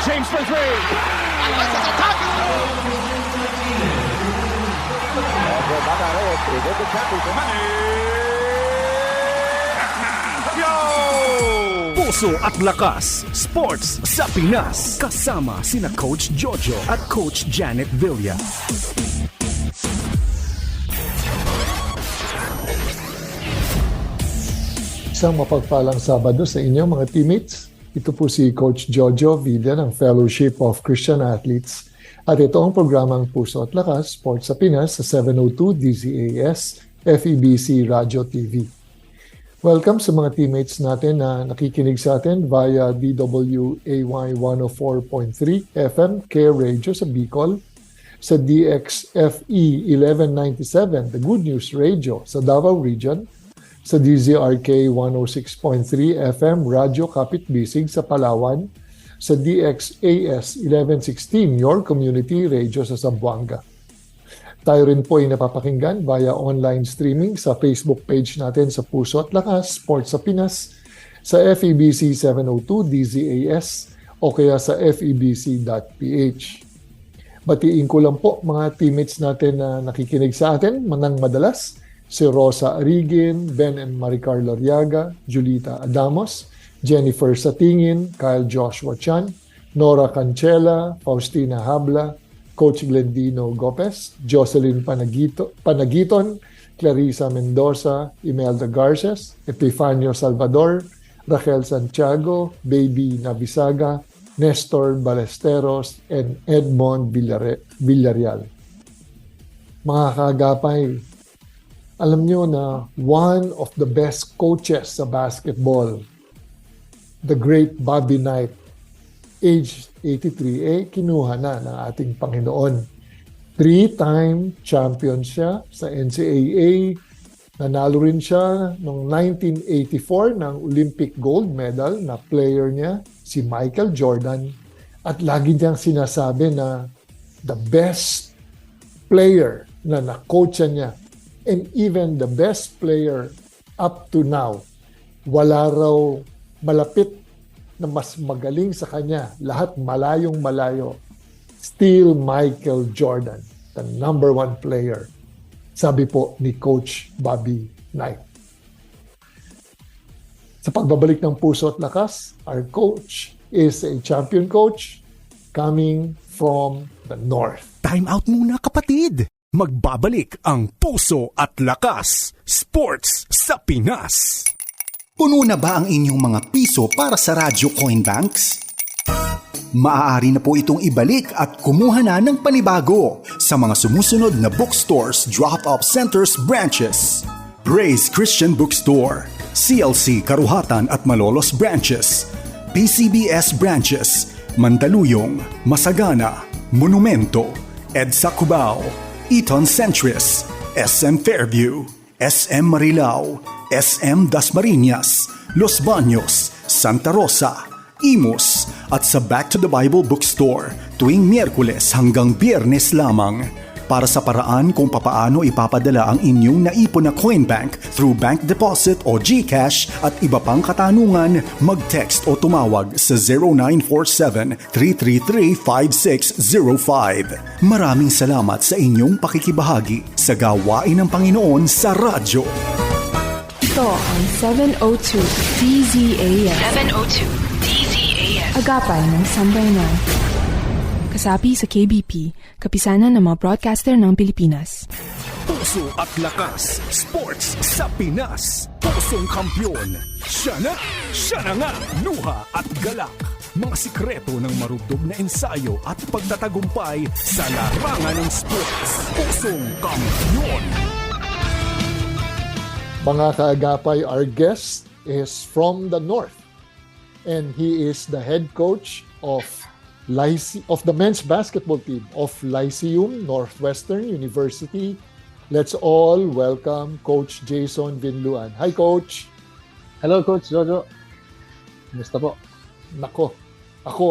James for three. Alvarez is attacking. Puso at Lakas, Sports sa Pinas. Kasama sina Coach Jojo at Coach Janet Villa. Isang mapagpalang Sabado sa inyo mga teammates. Ito po si Coach Jojo Villa ng Fellowship of Christian Athletes. At ito ang programang Puso at Lakas, Sports sa Pinas sa 702 DZAS, FEBC Radio TV. Welcome sa mga teammates natin na nakikinig sa atin via DWAY 104.3 FM Care Radio sa Bicol, sa DXFE 1197 The Good News Radio sa Davao Region, sa DZRK 106.3 FM Radyo Kapit-Bisig sa Palawan, sa DXAS 1116 Your Community Radio sa Zamboanga. Tayo rin po ay napapakinggan via online streaming sa Facebook page natin sa Puso at Lakas, Sports sa Pinas, sa FEBC 702 DZAS o kaya sa febc.ph. Batiin ko lang po mga teammates natin na nakikinig sa atin manang madalas, si Rosa Arigin, Ben and Maricar Loriaga, Julita Adamos, Jennifer Satingin, Kyle Joshua Chan, Nora Cancela, Faustina Habla, Coach Glendino Gopez, Jocelyn Panagiton, Clarissa Mendoza, Imelda Garces, Epifanio Salvador, Raquel Santiago, Baby Navisaga, Nestor Balesteros, and Edmond Villarreal. Mga kaagapay, alam nyo na one of the best coaches sa basketball, the great Bobby Knight, age 83, kinuha na ng ating Panginoon. 3-time champion siya sa NCAA. Nanalo rin siya noong 1984 ng Olympic gold medal na player niya, si Michael Jordan. At lagi niyang sinasabi na the best player na na-coacha niya and even the best player up to now, wala raw malapit na mas magaling sa kanya, lahat malayong malayo, still Michael Jordan, the number one player. Sabi po ni Coach Bobby Knight. Sa pagbabalik ng Puso at Lakas, our coach is a champion coach coming from the North. Time out muna kapatid. Magbabalik ang Puso at Lakas, Sports sa Pinas. Puno na ba ang inyong mga piso para sa Radyo Coin Banks? Maaari na po itong ibalik at kumuha na ng panibago sa mga sumusunod na bookstores, drop-off centers, branches. Praise Christian Bookstore, CLC Karuhatan at Malolos branches, PCBS branches, Mandaluyong, Masagana, Monumento, EDSA Cubao, Eton Centris, SM Fairview, SM Marilao, SM Dasmariñas, Los Baños, Santa Rosa, Imus at sa Back to the Bible Bookstore tuwing Miyerkules hanggang Biyernes lamang. Para sa paraan kung papaano ipapadala ang inyong naipon na coin bank through bank deposit o GCash at iba pang katanungan, mag-text o tumawag sa 0947-333-5605. Maraming salamat sa inyong pakikibahagi sa gawain ng Panginoon sa radyo. Ito ang 702 DZAS. 702 DZAS. Agapay ng Sambayanan. Kasapi sa KBP, kapisanan ng mga broadcaster ng Pilipinas. Puso at Lakas, Sports sa Pinas. Pusong kampyon. Siya na nga, luha at galak. Mga sikreto ng marugdog na ensayo at pagtatagumpay sa larangan ng sports. Pusong kampyon. Mga kaagapay, our guest is from the North and he is the head coach of the men's basketball team of Lyceum Northwestern University. Let's all welcome Coach Jason Vinluan. Hi, Coach. Hello, Coach Jojo. Kumusta po? Ako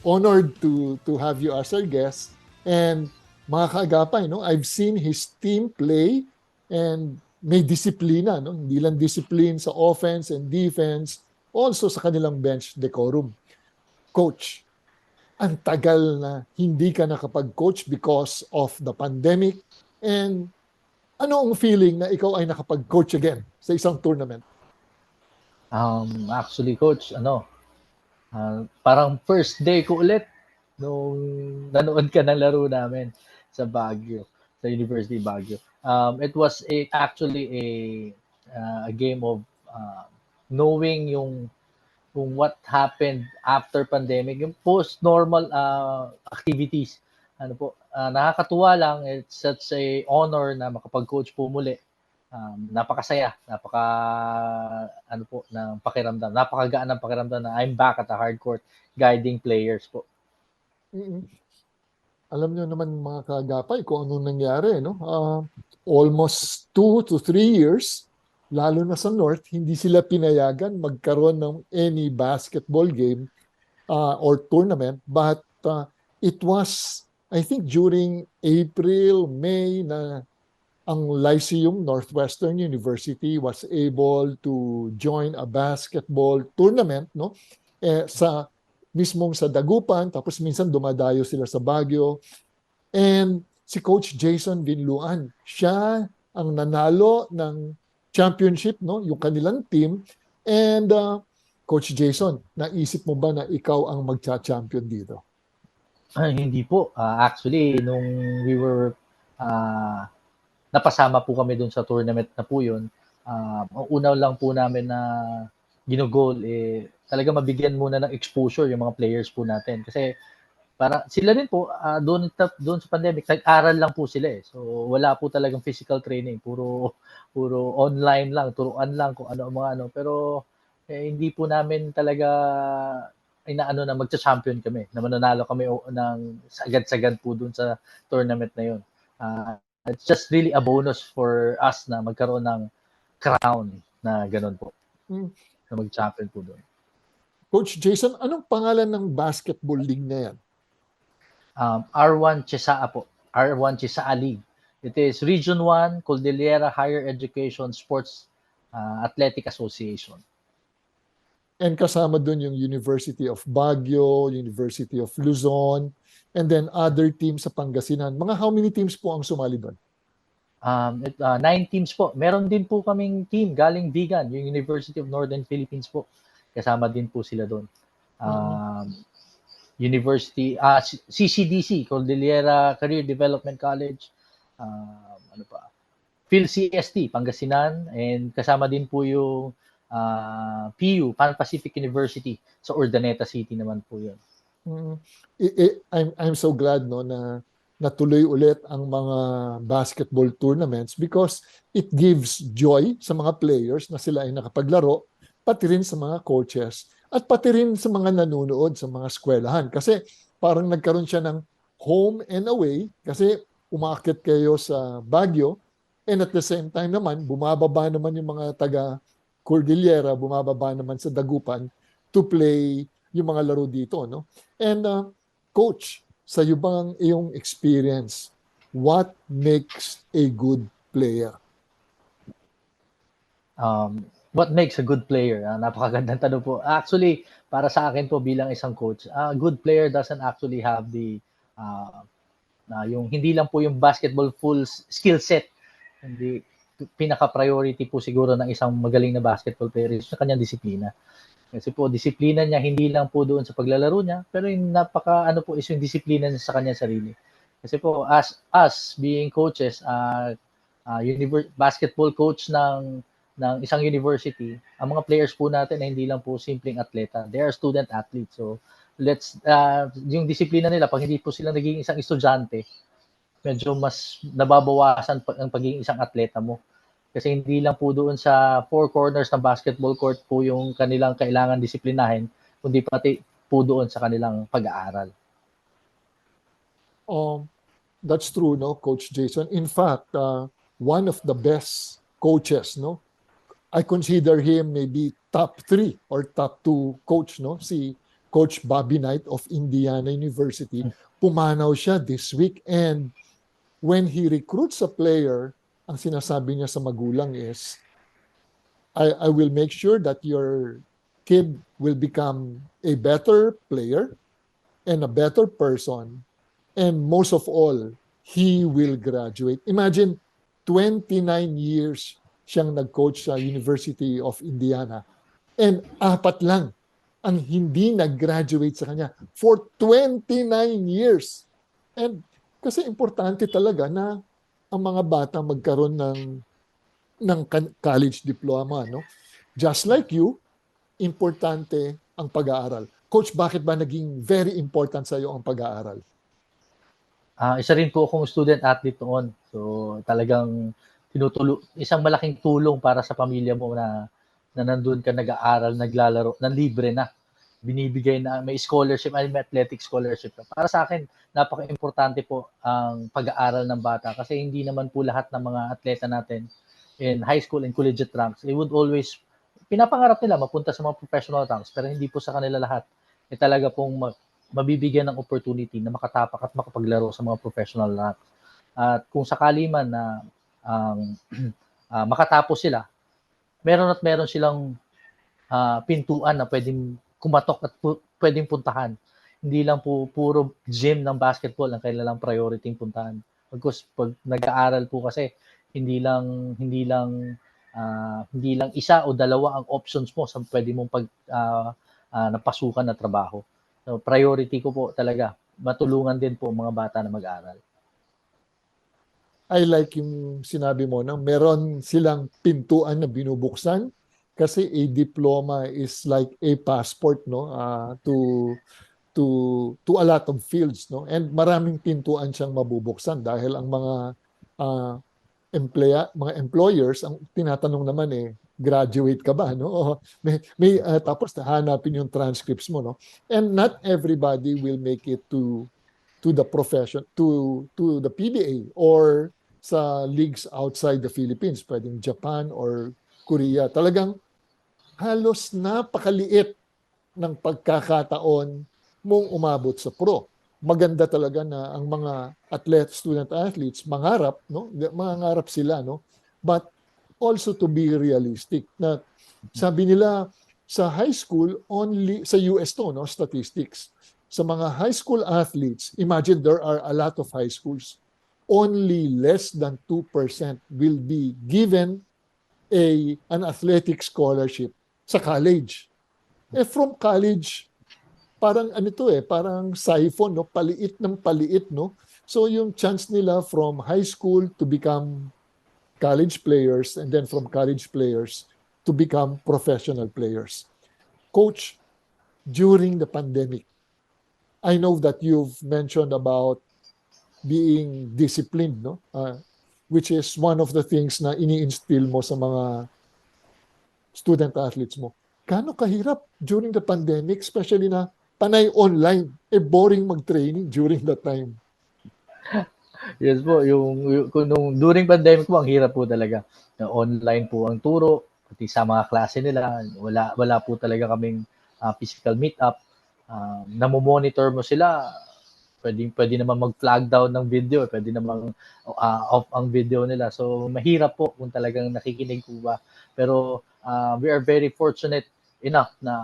honored to have you as our guest. And mga kaagapay, I've seen his team play and may disiplina, hindi lang discipline sa offense and defense, also sa kanilang bench decorum. Coach, ang tagal na hindi ka nakapag-coach because of the pandemic. And ano ang feeling na ikaw ay nakapag-coach again sa isang tournament? Actually, coach, parang first day ko ulit nung nanood ka ng laro namin sa Baguio, sa University of Baguio. It was actually a game of knowing yung kung what happened after pandemic, yung post-normal activities. Nakakatuwa lang, it's such a honor na makapag-coach po muli. Napakasaya, ng pakiramdam. Napakagaan ng pakiramdam na I'm back at the hard court guiding players po. Mm. Alam nyo naman mga kagapay kung anong nangyari, no? Almost 2 to 3 years, lalo na sa North, hindi sila pinayagan magkaroon ng any basketball game or tournament. But it was, I think, during April, May na ang Lyceum Northwestern University was able to join a basketball tournament, no? Mismong sa Dagupan, tapos minsan dumadayo sila sa Baguio. And si Coach Jason Vinluan, siya ang nanalo ng championship, no? Yung kanilang team. And Coach Jason, naisip mo ba na ikaw ang magcha-champion dito? Hindi po. Actually, nung we were napasama po kami dun sa tournament na po yun, ang una lang po namin na ginugol talaga mabigyan muna ng exposure yung mga players po natin. Kasi para sila din po, doon sa pandemic, nag-aral lang po sila. So wala po talagang physical training. Puro online lang, turuan lang kung ano. Pero hindi po namin talaga inaano na magcha-champion kami, na mananalo kami ng sagad-sagad po doon sa tournament na yun. It's just really a bonus for us na magkaroon ng crown na ganun po. Na mag-champion po doon. Coach Jason, anong pangalan ng basketball league na yan? R1 Chesaa po. R1 Chesaa League. It is Region 1 Cordillera Higher Education Sports Athletic Association. And kasama doon yung University of Baguio, University of Luzon, and then other teams sa Pangasinan. Mga how many teams po ang sumali doon? 9 teams po. Meron din po kaming team galing Vigan, yung University of Northern Philippines po. Kasama din po sila doon. University, CCDC, Cordillera Career Development College, PhilCST, Pangasinan, and kasama din po yung PU, Pan Pacific University, sa Urdaneta City naman po yun. I'm so glad no na natuloy ulit ang mga basketball tournaments because it gives joy sa mga players na sila ay nakapaglaro, pati rin sa mga coaches at pati rin sa mga nanonood sa mga eskwelahan. Kasi parang nagkaroon siya ng home and away kasi umaakit kayo sa Baguio and at the same time naman, bumababa naman yung mga taga Cordillera, bumababa naman sa Dagupan to play yung mga laro dito. No? And Coach, sa iyong experience, what makes a good player? What makes a good player? Napakagandang tanong po. Actually, para sa akin po bilang isang coach, a good player doesn't actually have the yung hindi lang po yung basketball full skill set. Hindi pinaka-priority po siguro ng isang magaling na basketball player is sa kanyang disiplina. Kasi po disiplina niya hindi lang po doon sa paglalaro niya, pero yung po is yung disiplina niya sa kanyang sarili. Kasi po as us being coaches, basketball coach ng isang university, ang mga players po natin ay hindi lang po simpleng atleta. They are student athletes. So yung disiplina nila pag hindi po sila naging isang estudyante, medyo mas nababawasan ang pagiging isang atleta mo. Kasi hindi lang po doon sa four corners ng basketball court po yung kanilang kailangan disiplinahin, kundi pati po doon sa kanilang pag-aaral. That's true, no, Coach Jason. In fact, one of the best coaches, no, I consider him maybe top 3 or top 2 coach, no, si Coach Bobby Knight of Indiana University. Pumanaw siya this week and when he recruits a player, ang sinasabi niya sa magulang is, I will make sure that your kid will become a better player and a better person, and most of all, he will graduate. Imagine, 29 years siyang nag-coach sa University of Indiana, and 4 lang ang hindi nag-graduate sa kanya for 29 years. And kasi importante talaga na ang mga bata magkaroon ng college diploma, no? Just like you, importante ang pag-aaral. Coach, bakit ba naging very important sa iyo ang pag-aaral? Isa rin po akong student athlete noon. So talagang isang malaking tulong para sa pamilya mo na nandun ka nag-aaral, naglalaro, na libre na. Binibigay na, may scholarship, may athletic scholarship. Para sa akin, napaka-importante po ang pag-aaral ng bata kasi hindi naman po lahat ng mga atleta natin in high school and collegiate ranks, they would always, pinapangarap nila mapunta sa mga professional ranks, pero hindi po sa kanila lahat. Talaga pong mabibigyan ng opportunity na makatapak at makapaglaro sa mga professional ranks. At kung sakali man na makatapos sila, meron silang pintuan na pwedeng kumatok at pwedeng puntahan. Hindi lang po puro gym ng basketball ang kailangang priority puntahan. Because pag nag-aaral po kasi hindi lang isa o dalawa ang options mo sa pwede mong napasukan na trabaho. So priority ko po talaga matulungan din po mga bata na mag-aral. I like yung sinabi mo na meron silang pintuan na binubuksan kasi a diploma is like a passport, no, to a lot of fields, no, and maraming pintuan siyang mabubuksan dahil ang mga mga employers ang tinatanong naman graduate ka ba, no? O tapos hanapin yung transcripts mo, no, and not everybody will make it to the profession, to the PBA or sa leagues outside the Philippines, pwedeng Japan or Korea. Talagang halos napakaliit ng pagkakataon mong umabot sa pro. Maganda talaga na ang mga student athletes mangarap, no? Mangarap sila, no? But also to be realistic na sabi nila sa high school only sa US to, no, statistics. Sa mga high school athletes, imagine there are a lot of high schools. Only less than 2% will be given an athletic scholarship sa college. From college, parang parang siphon, no? Paliit ng paliit, no? So yung chance nila from high school to become college players and then from college players to become professional players. Coach, during the pandemic, I know that you've mentioned about being disciplined, no? Which is one of the things na ini-instill mo sa mga student athletes mo. Gaano kahirap during the pandemic, especially na panay online, boring mag-training during that time? Yes po, nung during pandemic po, ang hirap po talaga. Online po ang turo, pati sa mga klase nila, wala po talaga kaming physical meet-up. Namomonitor mo sila, pwede naman mag-flag down ng video, pwede naman off ang video nila. So mahirap po kung talagang nakikinig po ba. Pero we are very fortunate enough na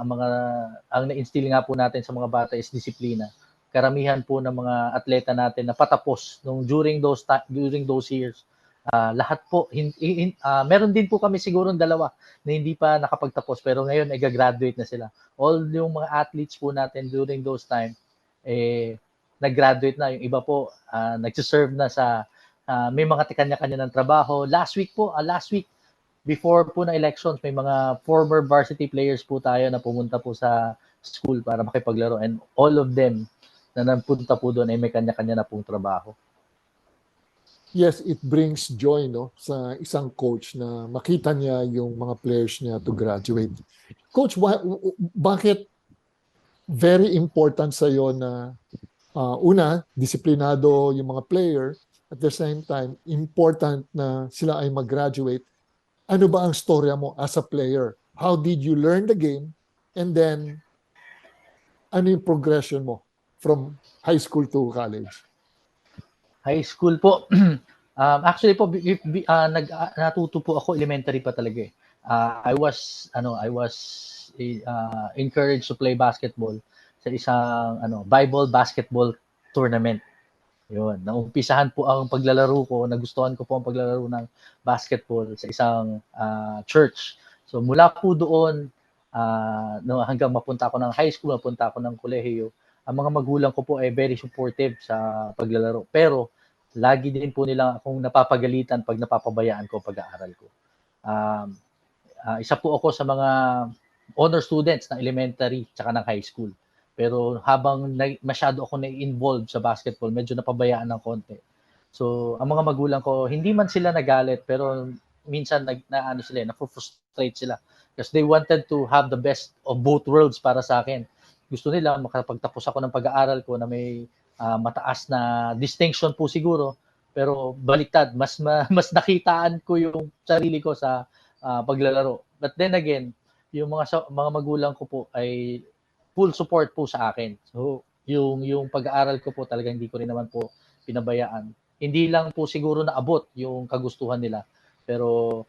ang na-instill nga po natin sa mga bata is disiplina. Karamihan po ng mga atleta natin na patapos during those years, lahat po meron din po kami siguro dalawa na hindi pa nakapagtapos pero ngayon ay gagraduate na sila. All yung mga athletes po natin during those time nag-graduate na, yung iba po nagse-serve na sa may mga kanya-kanya ng trabaho. Last week before po na elections, may mga former varsity players po tayo na pumunta po sa school para makipaglaro and all of them na napunta po doon ay may kanya-kanya na pong trabaho. Yes, it brings joy, no, sa isang coach na makita niya yung mga players niya to graduate. Coach, bakit very important sa iyo na una, disiplinado yung mga player, at the same time, important na sila ay mag-graduate? Ano ba ang storya mo as a player? How did you learn the game? And then, ano yung progression mo from high school to college? High school po, actually po, natuto po ako elementary pa talaga I was encouraged to play basketball sa isang Bible basketball tournament. Yun, naumpisahan po ang paglalaro ko, nagustuhan ko po ang paglalaro ng basketball sa isang church. So mula po doon, hanggang mapunta ako ng high school, mapunta ako ng kolehiyo, ang mga magulang ko po ay very supportive sa paglalaro. Pero lagi din po nila akong napapagalitan pag napapabayaan ko pag-aaral ko. Isa po ako sa mga honor students ng elementary tsaka ng high school. Pero habang masyado ako na-involved sa basketball, medyo napabayaan ng konti. So, ang mga magulang ko, hindi man sila nagalit, pero minsan na-frustrate sila. Because they wanted to have the best of both worlds para sa akin. Gusto nila makapagtapos ako ng pag-aaral ko na may mataas na distinction po siguro, pero baliktad, mas nakitaan ko yung sarili ko sa paglalaro. But then again, yung mga magulang ko po ay full support po sa akin. So, yung pag-aaral ko po talaga hindi ko rin naman po pinabayaan. Hindi lang po siguro naabot yung kagustuhan nila, pero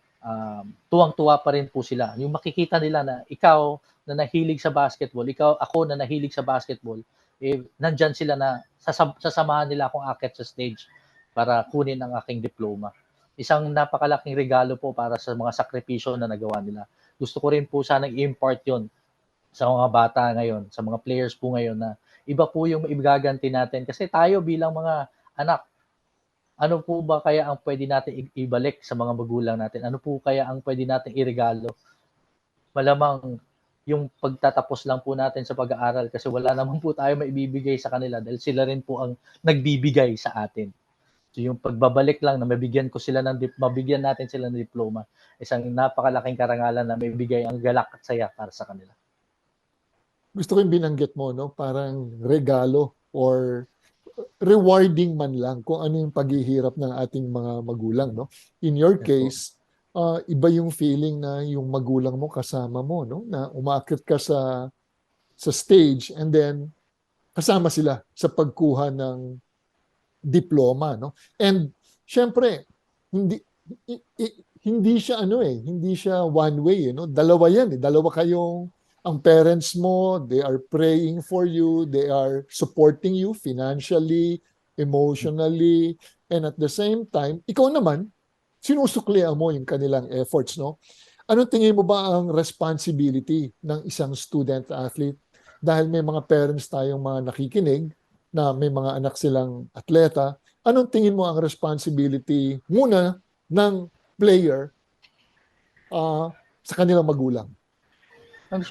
tuwang-tuwa pa rin po sila. Yung makikita nila na ikaw na nahilig sa basketball, ako na nahilig sa basketball, nandyan sila na sasamahan nila akong akit sa stage para kunin ang aking diploma. Isang napakalaking regalo po para sa mga sakripisyo na nagawa nila. Gusto ko rin po sanang i-impart yon sa mga bata ngayon, sa mga players po ngayon na iba po yung ibigaganti natin. Kasi tayo bilang mga anak, ano po ba kaya ang pwede natin ibalik sa mga magulang natin? Ano po kaya ang pwede natin iregalo? Malamang yung pagtatapos lang po natin sa pag-aaral kasi wala naman po tayo maibibigay sa kanila dahil sila rin po ang nagbibigay sa atin. So yung pagbabalik lang na mabigyan natin sila ng diploma, isang napakalaking karangalan na maibigay ang galak at saya para sa kanila. Gusto ko yung binanggit mo, no? Parang regalo or rewarding man lang kung ano yung paghihirap ng ating mga magulang, no? In your case, iba yung feeling na yung magulang mo kasama mo, no? Na umaakit ka sa stage and then kasama sila sa pagkuha ng diploma, no? And syempre, hindi siya hindi siya one way, no? Dalawa yan, dalawa kayong ang parents mo, they are praying for you, they are supporting you financially, emotionally, and at the same time, ikaw naman, sinusuklian mo yung kanilang efforts, no? Anong tingin mo ba ang responsibility ng isang student athlete? Dahil may mga parents tayong mga nakikinig na may mga anak silang atleta, anong tingin mo ang responsibility muna ng player sa kanilang magulang? Ang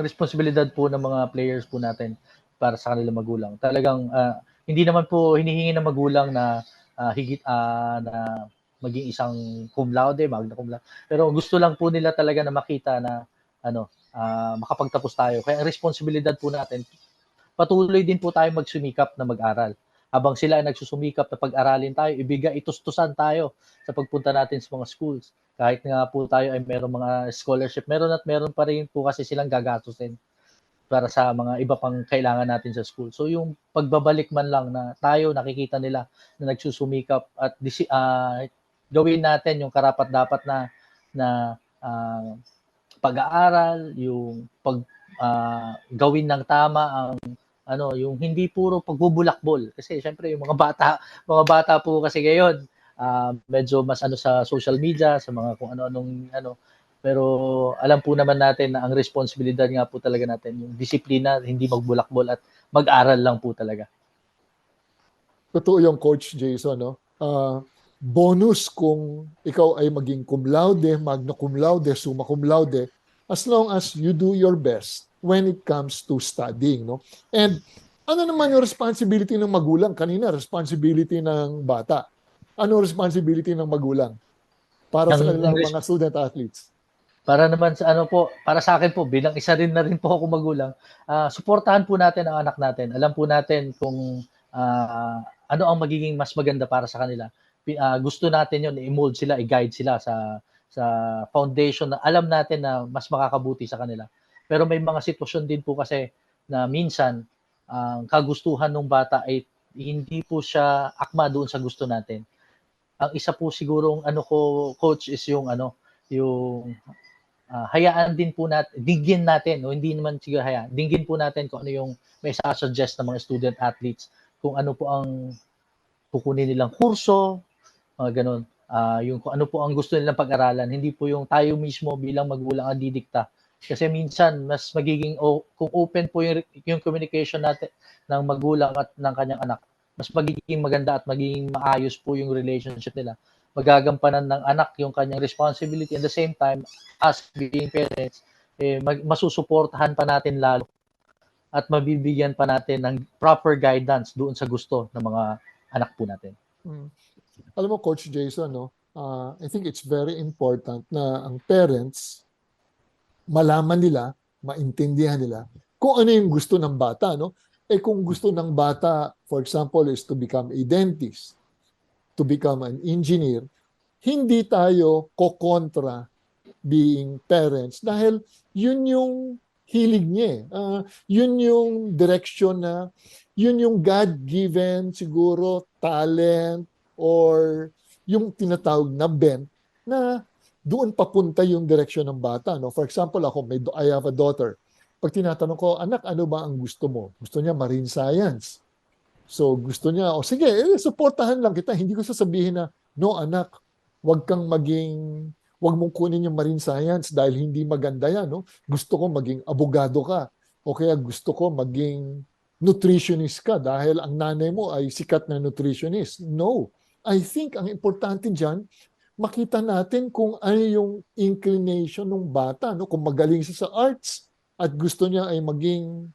responsibilidad po ng mga players po natin para sa kanilang magulang. Talagang hindi naman po hinihingi ng magulang na higit na maging isang cum laude, magna cum laude. Pero gusto lang po nila talaga na makita na makapagtapos tayo. Kaya ang responsibilidad po natin, patuloy din po tayo magsumikap na mag-aral. Habang sila ay nagsusumikap na pag-aralin tayo, itustusan tayo sa pagpunta natin sa mga schools. Kahit nga po tayo ay merong mga scholarship, meron pa rin po kasi silang gagastusin para sa mga iba pang kailangan natin sa school. So yung pagbabalik man lang na tayo nakikita nila na nagsusumikap at gawin natin yung karapat-dapat na pag-aaral, yung gawin ng tama ang yung hindi puro pagbubulakbol kasi syempre yung mga bata po kasi ngayon medyo mas sa social media, sa mga kung ano-anong pero alam po naman natin na ang responsibilidad nga po talaga natin yung disiplina, hindi magbulakbol at mag-aral lang po talaga. Totoo yung Coach Jason, no? Bonus kung ikaw ay maging cum laude, magna cum laude, summa cum laude, as long as you do your best when it comes to studying, no? And ano naman yung responsibility ng magulang? Kanina, responsibility ng bata. Ano responsibility ng magulang para sa kanilang mga student athletes? Para naman sa para sa akin po, bilang isa rin na rin po ako magulang, suportahan po natin ang anak natin. Alam po natin kung ano ang magiging mas maganda para sa kanila. Gusto natin yun, i-mold sila, i-guide sila sa foundation na alam natin na mas makakabuti sa kanila. Pero may mga sitwasyon din po kasi na minsan ang kagustuhan ng bata ay hindi po siya akma doon sa gusto natin. Ang isa po sigurong coach is yung hayaan din po natin, dinggin natin, o hindi naman siguro hayaan, dinggin po natin kung ano yung may suggest ng mga student athletes, kung ano po ang kukunin nilang kurso, mga ganun. Yung kung ano po ang gusto nilang pag-aralan, hindi po yung tayo mismo bilang magulang ang didikta. Kasi minsan, mas magiging, kung open po yung communication natin ng magulang at ng kanyang anak, mas magiging maganda at magiging maayos po yung relationship nila. Magagampanan ng anak yung kanyang responsibility, at the same time, us being parents, masusuportahan pa natin lalo at mabibigyan pa natin ng proper guidance doon sa gusto ng mga anak po natin. Alam mo, Coach Jason, no? I think it's very important na ang parents malaman nila, maintindihan nila kung ano yung gusto ng bata, no? Kung gusto ng bata, for example, is to become a dentist, to become an engineer, hindi tayo kokontra being parents dahil yun yung hilig niya. Yun yung direction na, yun yung God-given siguro talent or yung tinatawag na bent na doon papunta yung direction ng bata. No? For example, I have a daughter. Pag tinatanong ko, anak, ano ba ang gusto mo? Gusto niya marine science. So gusto niya, sige, supportahan lang kita. Hindi ko sasabihin na, no anak, wag mong kunin yung marine science dahil hindi maganda yan. No? Gusto ko maging abogado ka. O kaya gusto ko maging nutritionist ka dahil ang nanay mo ay sikat na nutritionist. No. I think ang importante dyan, makita natin kung ano yung inclination ng bata. No? Kung magaling siya sa arts at gusto niya ay maging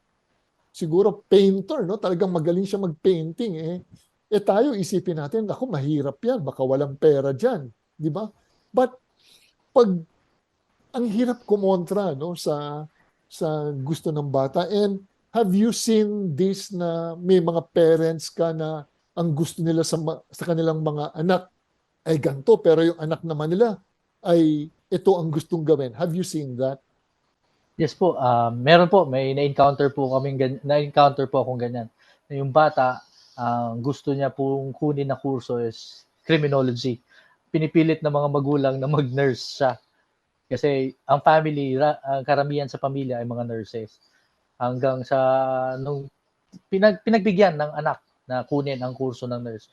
siguro painter, no? Talagang magaling siya mag-painting. Tayo isipin natin, ako mahirap yan, baka walang pera dyan. Di ba? But pag ang hirap kumontra no, sa gusto ng bata. And have you seen this na may mga parents ka na ang gusto nila sa kanilang mga anak ay ganito, pero yung anak naman nila ay ito ang gustong gawin. Have you seen that? Yes po, meron po, may na-encounter po akong ganyan. Yung bata, gusto niya pong kunin na kurso is criminology. Pinipilit ng mga magulang na mag-nurse siya. Kasi ang family, ang karamihan sa pamilya ay mga nurses. Hanggang sa nung pinagbigyan ng anak na kunin ang kurso ng nurse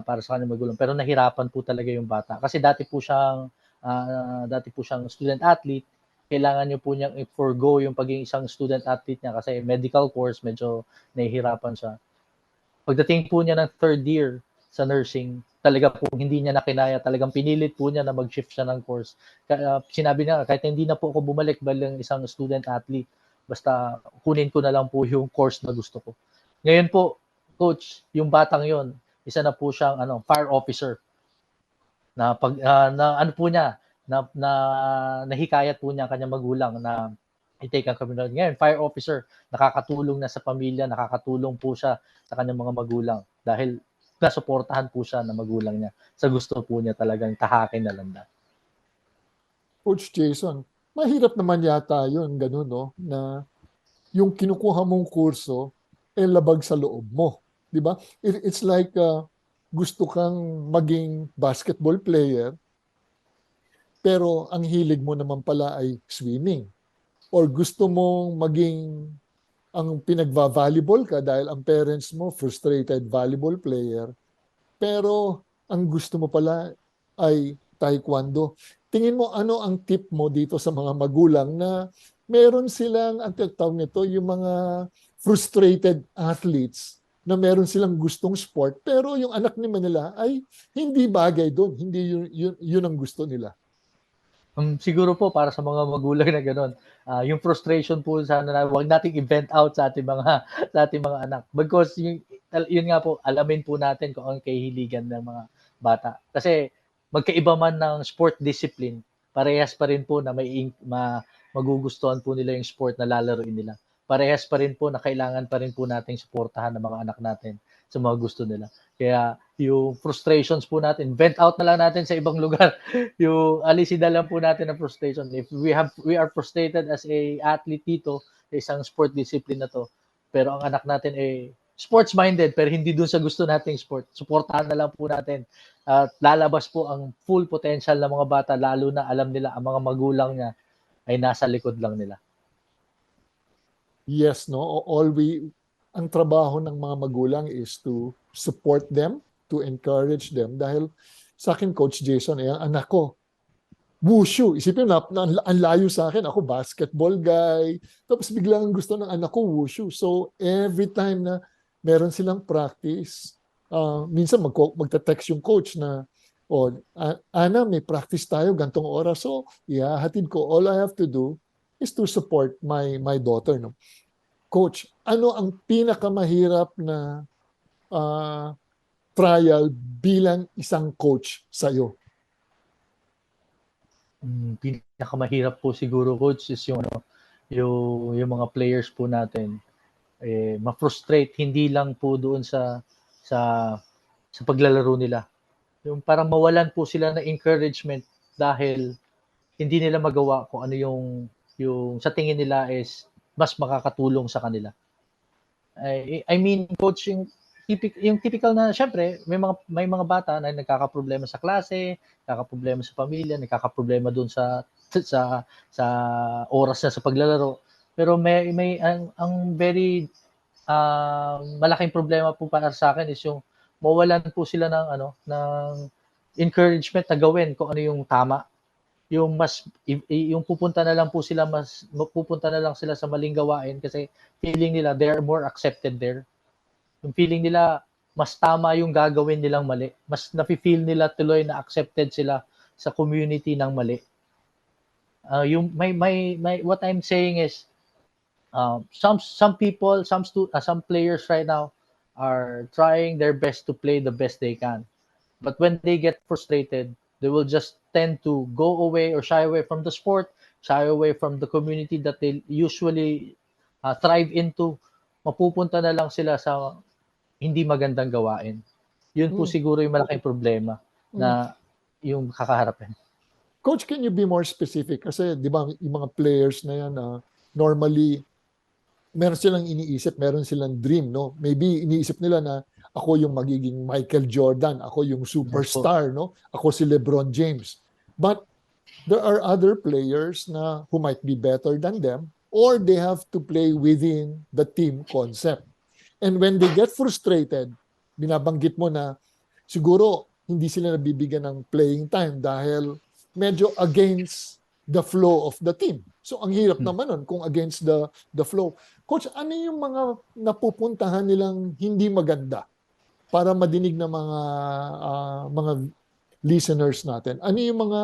para sa kanyang magulang. Pero nahirapan po talaga yung bata. Kasi dati po siyang student athlete. Kailangan niyo po niyang i-forgo yung pagiging isang student athlete niya kasi medical course, medyo nahihirapan siya. Pagdating po niya ng third year sa nursing, talaga po hindi niya nakinaya, talagang pinilit po niya na mag-shift siya ng course. Sinabi niya, kahit hindi na po ako bumalik bilang isang student athlete, basta kunin ko na lang po yung course na gusto ko. Ngayon po, coach, yung batang yon, isa na po siyang fire officer. Na nahikayat po niya ang kanyang magulang na i-take ang criminology. Ngayon, fire officer, nakakatulong na sa pamilya, nakakatulong po siya sa kanyang mga magulang dahil nasuportahan po siya ng magulang niya sa gusto po niya talagang tahakin na landa. Coach Jason, mahirap naman yata yun, ganun, no? Na yung kinukuha mong kurso, labag sa loob mo. Di ba? It's like gusto kang maging basketball player, pero ang hilig mo naman pala ay swimming. Or gusto mong maging ang pinagva-volleyball ka dahil ang parents mo frustrated volleyball player, pero ang gusto mo pala ay taekwondo. Tingin mo ano ang tip mo dito sa mga magulang na meron silang, ang tawag nito, yung mga frustrated athletes na meron silang gustong sport, pero yung anak naman nila ay hindi bagay doon, hindi yun ang gusto nila. Siguro po para sa mga magulang na gano'n, yung frustration po sana na wag nating i-vent out sa ating mga anak. Because yun nga po, alamin po natin kung ang kahihiligan ng mga bata. Kasi magkaiba man ng sport discipline, parehas pa rin po na magugustuhan po nila yung sport na lalaroin nila. Parehas pa rin po na kailangan pa rin po nating suportahan ng mga anak natin sa mga gusto nila. Kaya yung frustrations po natin, vent out na lang natin sa ibang lugar. Yung alisin na lang po natin ang frustration. If we are frustrated as a athlete dito, isang sport discipline na to, pero ang anak natin ay sports-minded pero hindi dun sa gusto nating sport, suportahan na lang po natin. At lalabas po ang full potential ng mga bata, lalo na alam nila ang mga magulang niya ay nasa likod lang nila. Yes, no? Ang trabaho ng mga magulang is to support them, to encourage them. Dahil sa akin, Coach Jason, ang anak ko, wushu. Isipin mo, ang layo sa akin. Ako, basketball guy. Tapos biglang gusto ng anak ko, wushu. So, every time na meron silang practice, minsan magta-text yung coach na, Ana, may practice tayo, gantong oras. So, hatid ko. All I have to do is to support my daughter. No? Coach, ano ang pinakamahirap na trial bilang isang coach sa'yo? Pinakamahirap po siguro, coach, is yung mga players po natin ma-frustrate hindi lang po doon sa paglalaro nila. Yung parang mawalan po sila ng encouragement dahil hindi nila magawa kung ano yung sa tingin nila is mas makakatulong sa kanila. I mean, coach, yung typical na, syempre, may mga bata na nagkakaproblema sa klase, nagkakaproblema sa pamilya, nagkakaproblema doon sa oras na sa paglalaro. Pero ang very malaking problema po para sa akin is yung mawalan po sila ng encouragement na gawin kung ano yung tama. Yung pupunta na lang sila sa maling gawain kasi feeling nila they are more accepted there. Yung feeling nila mas tama yung gagawin nilang mali. Mas nafi-feel nila tuloy na accepted sila sa community ng mali. What I'm saying is some people, some players right now are trying their best to play the best they can. But when they get frustrated, they will just tend to go away or shy away from the sport, shy away from the community that they usually thrive into. Mapupunta na lang sila sa hindi magandang gawain. Yun po siguro yung malaking problema na yung kakaharapin. Coach, can you be more specific? Kasi di ba yung mga players na yan, normally, meron silang iniisip, meron silang dream, no? Maybe iniisip nila na ako yung magiging Michael Jordan, ako yung superstar, no? Ako si LeBron James. But there are other players na who might be better than them or they have to play within the team concept. And when they get frustrated, binabanggit mo na siguro hindi sila nabibigyan ng playing time dahil medyo against the flow of the team. So ang hirap naman nun kung against the flow. Coach, ano yung mga napupuntahan nilang hindi maganda para madinig ng mga listeners natin? Ano yung mga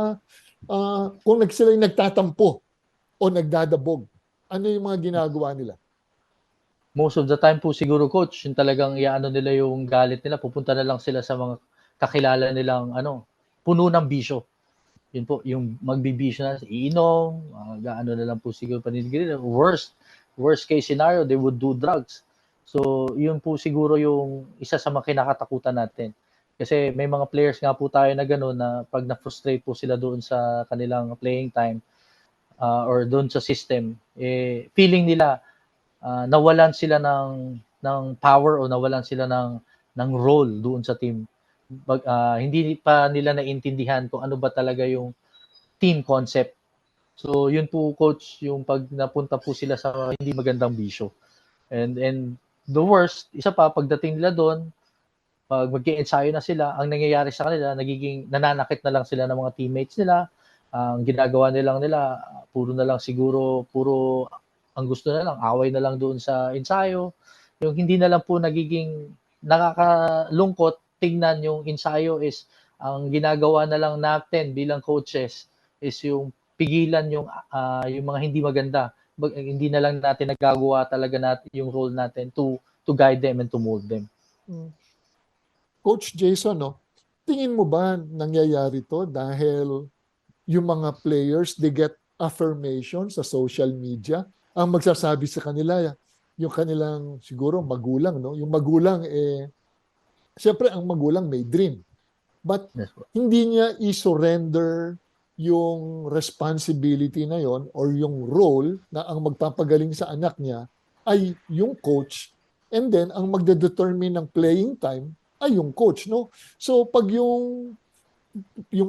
kung sila yung nagtatampo o nagdadabog, ano yung mga ginagawa nila? Most of the time po siguro, coach, yung talagang iaano nila yung galit nila, pupunta na lang sila sa mga kakilala nilang puno ng bisyo. Yun po, yung magbibisyo na, iinom, gaano na lang po siguro paninigil. Worst case scenario, they would do drugs. So, yun po siguro yung isa sa mga kinakatakutan natin. Kasi may mga players nga po tayo na gano'n na pag na-frustrate po sila doon sa kanilang playing time or doon sa system, feeling nila nawalan sila ng power o nawalan sila ng role doon sa team. Hindi pa nila naintindihan kung ano ba talaga yung team concept. So, yun po, coach, yung pag napunta po sila sa hindi magandang bisyo. And the worst, isa pa, pagdating nila doon, pag mag-i-ensayo na sila, ang nangyayari sa kanila, nagiging nananakit na lang sila ng mga teammates nila. Ang ginagawa nila, puro ang gusto na lang, away na lang doon sa ensayo. Yung hindi na lang po nagiging nakakalungkot tingnan yung ensayo is ang ginagawa na lang natin bilang coaches is yung pigilan yung mga hindi maganda. Hindi na lang natin nagagawa talaga natin yung role natin to guide them and to mold them. Coach Jason, tingin mo ba nangyayari to dahil yung mga players, they get affirmation sa social media? Ang magsasabi sa kanila, yung kanilang siguro magulang, no? Yung magulang siyempre ang magulang may dream. But hindi niya i-surrender yung responsibility na yon or yung role na ang magpapagaling sa anak niya ay yung coach, and then ang magde-determine ng playing time ay yung coach, no? So pag yung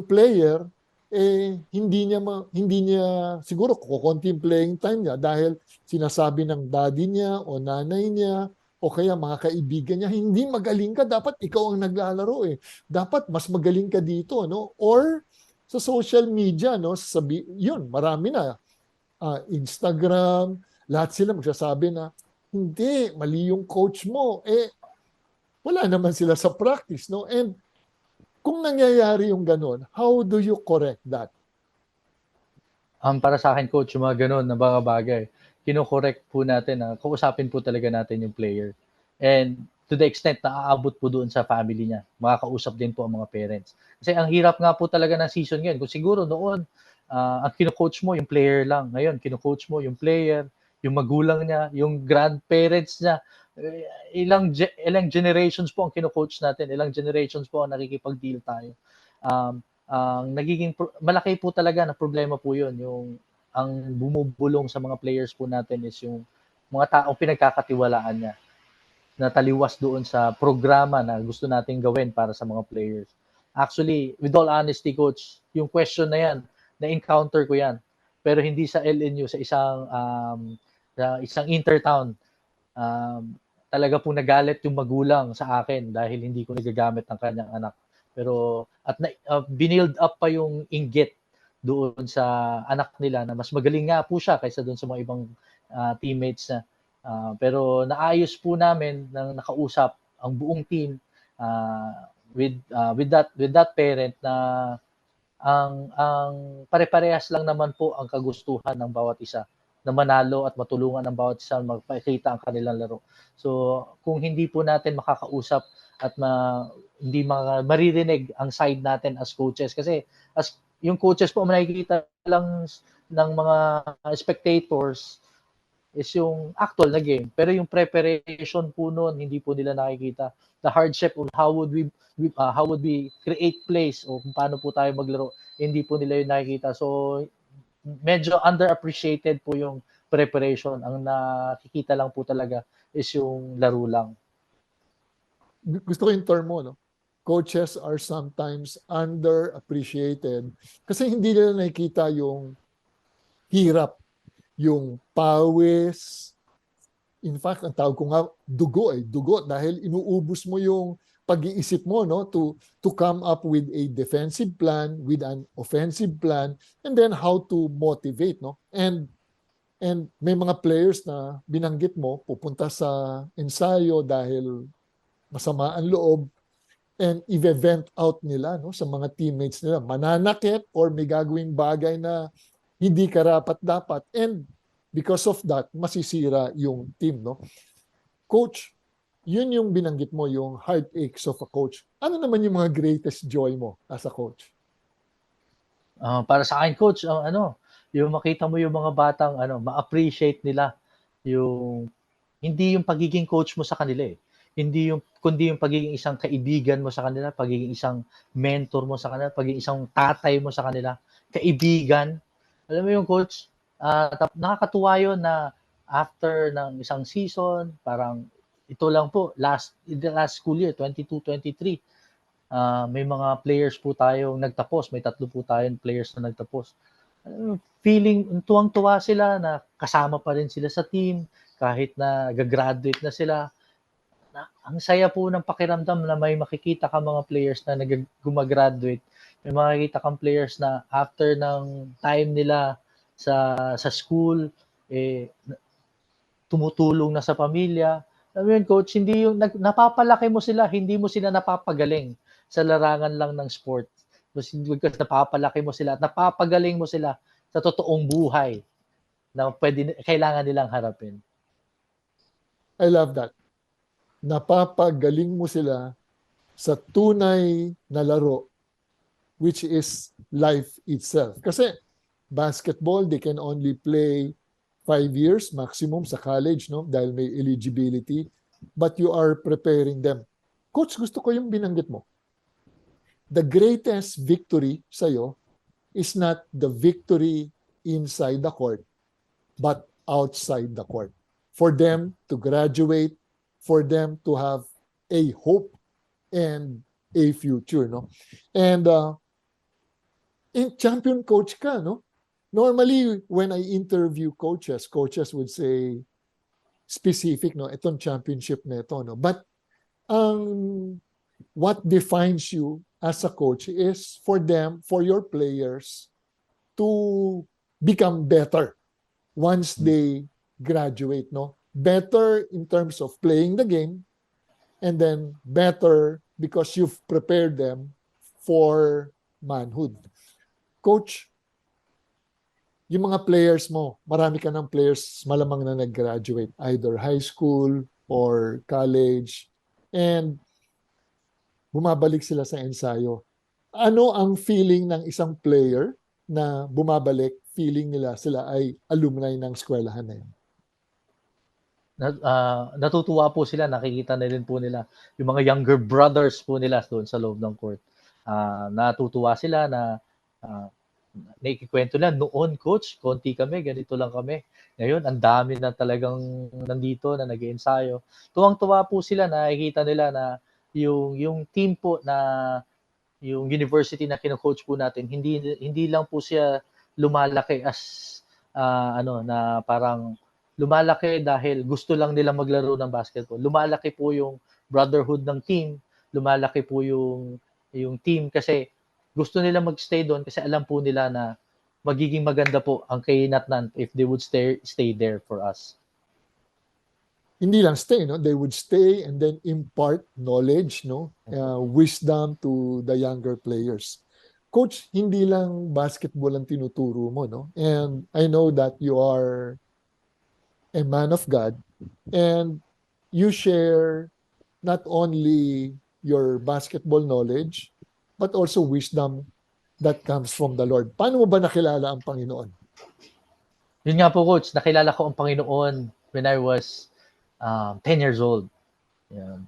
player hindi niya siguro kukunti yung playing time niya dahil sinasabi ng daddy niya o nanay niya o kaya mga kaibigan niya, hindi magaling ka, dapat ikaw ang naglalaro eh. Dapat mas magaling ka dito, no? Or sa social media, no? Yun, marami na. Instagram, lahat sila magsasabi na, hindi, mali yung coach mo. Wala naman sila sa practice, no? And kung nangyayari yung ganun, how do you correct that? Para sa akin, coach, yung mga ganun na mga bagay, kino-correct po natin, kausapin po talaga natin yung player. And to the extent na aabot po doon sa family niya, makakausap din po ang mga parents. Kasi ang hirap nga po talaga ng season ngayon. Kung siguro noon, ang kino-coach mo, yung player lang. Ngayon, kino-coach mo yung player, yung magulang niya, yung grandparents niya. Ilang generations po ang kino-coach natin, ilang generations po ang nakikipag-deal tayo. Ang malaki po talaga na problema po yun, yung ang bumubulong sa mga players po natin is yung mga taong pinagkakatiwalaan niya na taliwas doon sa programa na gusto nating gawin para sa mga players. Actually, with all honesty, coach, yung question na yan, na-encounter ko yan, pero hindi sa LNU, sa isang intertown. Talaga po nagalit yung magulang sa akin dahil hindi ko nagagamit ng kanyang anak. Pero binild up pa yung inggit doon sa anak nila na mas magaling nga po siya kaysa doon sa mga ibang teammates na. Pero naayos po namin nang nakausap ang buong team with that parent na ang pare-parehas lang naman po ang kagustuhan ng bawat isa na manalo at matulungan ng bawat isa magpakita ang kanilang laro. So, kung hindi po natin makakausap at hindi maririnig ang side natin as coaches, kasi as yung coaches po nakikita lang ng mga spectators is yung actual na game, pero yung preparation po noon hindi po nila nakikita. The hardship on how would we create plays o kung paano po tayo maglaro, hindi po nila yung nakikita. So medyo underappreciated po yung preparation. Ang nakikita lang po talaga is yung laro lang. Gusto ko yung term mo, no? Coaches are sometimes underappreciated kasi hindi nila nakikita yung hirap, yung pawis. In fact, ang tawag ko nga dugo dahil inuubos mo yung pag-iisip mo, no, to come up with a defensive plan, with an offensive plan, and then how to motivate, no? And may mga players na binanggit mo pupunta sa ensayo dahil masama ang loob and i-vent out nila, no, sa mga teammates nila, mananakit or may gagawing bagay na hindi karapat-dapat, and because of that masisira yung team, no? Coach, yun yung binanggit mo, yung heartaches of a coach. Ano naman yung mga greatest joy mo as a coach? Para sa akin, coach, yung makita mo yung mga batang ma-appreciate nila yung hindi yung pagiging coach mo sa kanila eh. Kundi yung pagiging isang kaibigan mo sa kanila, pagiging isang mentor mo sa kanila, pagiging isang tatay mo sa kanila, kaibigan. Alam mo yung coach, nakakatuwa yun na after ng isang season, parang ito lang po, last school year, 22-23, may mga players po tayong nagtapos, may 3 po tayong players na nagtapos. Feeling, tuwang-tuwa sila na kasama pa rin sila sa team, kahit na gagraduate na sila. Ang saya po ng pakiramdam na may makikita ka mga players na gumagraduate, may makikita kang players na after ng time nila sa school, tumutulong na sa pamilya. Alam mo yun, coach, hindi yung napapalaki mo sila, hindi mo sila napapagaling sa larangan lang ng sport. Because napapalaki mo sila at napapagaling mo sila sa totoong buhay na kailangan nilang harapin. I love that. Napapagaling mo sila sa tunay na laro, which is life itself. Kasi basketball, they can only play 5 years maximum sa college, no? Dahil may eligibility. But you are preparing them. Coach, gusto ko yung binanggit mo. The greatest victory sa'yo is not the victory inside the court, but outside the court. For them to graduate, for them to have a hope and a future, no? And champion coach ka, no? Normally, when I interview coaches would say specific, no? Itong championship na ito, no? But what defines you as a coach is for your players to become better once they graduate, no? Better in terms of playing the game, and then better because you've prepared them for manhood. Coach, yung mga players mo, marami ka ng players malamang na nag-graduate, either high school or college, and bumabalik sila sa ensayo. Ano ang feeling ng isang player na bumabalik, feeling nila sila ay alumni ng eskwelahan na yun? Natutuwa po sila, nakikita na rin po nila yung mga younger brothers po nila doon sa loob ng court. Natutuwa sila na nakikikwento na, noon coach, konti kami, ganito lang kami. Ngayon, ang dami na talagang nandito na nag-iensayo. Tuwang-tuwa po sila, nakikita nila na yung team po na yung university na kino-coach po natin, hindi lang po siya lumalaki as na parang lumalaki dahil gusto lang nila maglaro ng basketball. Lumalaki po yung brotherhood ng team, lumalaki po yung team kasi gusto nila magstay doon kasi alam po nila na magiging maganda po ang kahinatnan if they would stay there for us. Hindi lang stay, no? They would stay and then impart knowledge, no? Wisdom to the younger players. Coach, hindi lang basketball ang tinuturo mo, no? And I know that you are a man of God and you share not only your basketball knowledge but also wisdom that comes from the Lord. Paano mo ba nakilala ang Panginoon? Yun nga po coach, nakilala ko ang Panginoon when I was 10 years old.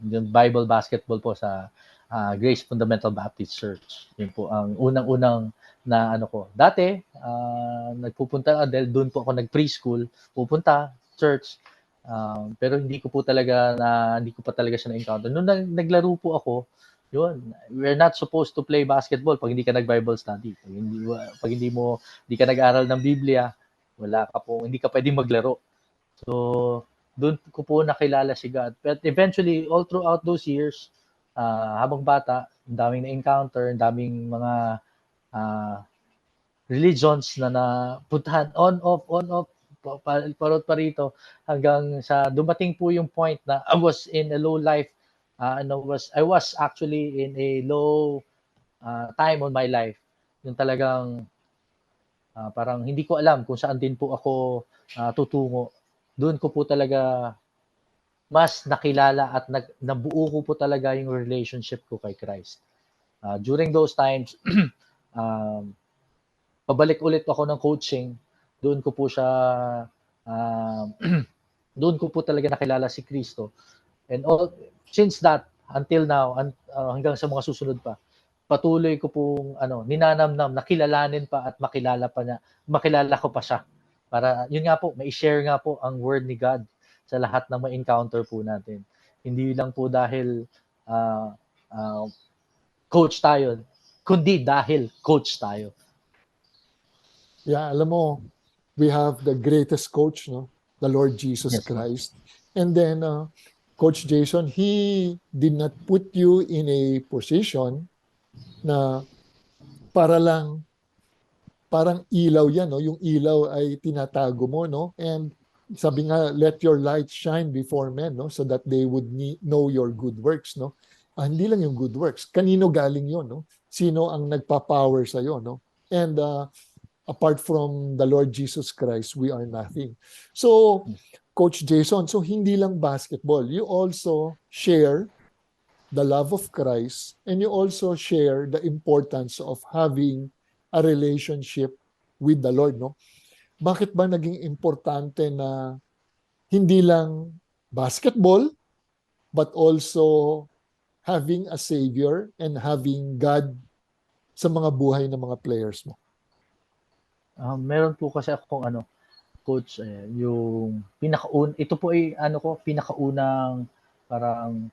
Yung Bible basketball po sa Grace Fundamental Baptist Church. Yun po ang unang-unang na ko. Dati, nagpupunta dahil doon po ako nag-preschool, pupunta church. Pero hindi ko pa talaga siya na-encounter. Nung naglaro po ako, yun, we're not supposed to play basketball pag hindi ka nag-Bible study. Pag hindi ka nag-aral ng Biblia, hindi ka pwedeng maglaro. So, doon ko po nakilala si God. But eventually, all throughout those years, habang bata, ang daming na-encounter, ang daming mga religions na napuntahan, on, off, parot pa rito, hanggang sa dumating po yung point na I was in a low life, I was actually in a low time on my life. Yung talagang parang hindi ko alam kung saan din po ako tutungo. Doon ko po talaga mas nakilala at nabuo ko po talaga yung relationship ko kay Christ. During those times, pabalik ulit ako ng coaching. Doon ko po siya, doon ko po talaga nakilala si Kristo. And since that, until now, hanggang sa mga susunod pa, patuloy ko pong ninanamnam, nakilalanin pa at makilala ko pa siya. Para, yun nga po, ma-share nga po ang word ni God sa lahat ng ma-encounter po natin. Hindi lang po dahil coach tayo, kundi dahil coach tayo. Yeah, alam mo, we have the greatest coach, no? The Lord Jesus Christ. And then, Coach Jason, He did not put you in a position na parang ilaw yan, no? Yung ilaw ay tinatago mo, no? And sabi nga, let your light shine before men, no? So that they would know your good works, no? Hindi lang yung good works. Kanino galing yon, no? Sino ang nagpa-power sa'yo, no? And apart from the Lord Jesus Christ, we are nothing. So, Coach Jason, so hindi lang basketball. You also share the love of Christ and you also share the importance of having a relationship with the Lord, no? Bakit ba naging importante na hindi lang basketball but also having a Savior and having God sa mga buhay ng mga players mo? Meron po kasi akong coach, yung ito po ay pinakaunang parang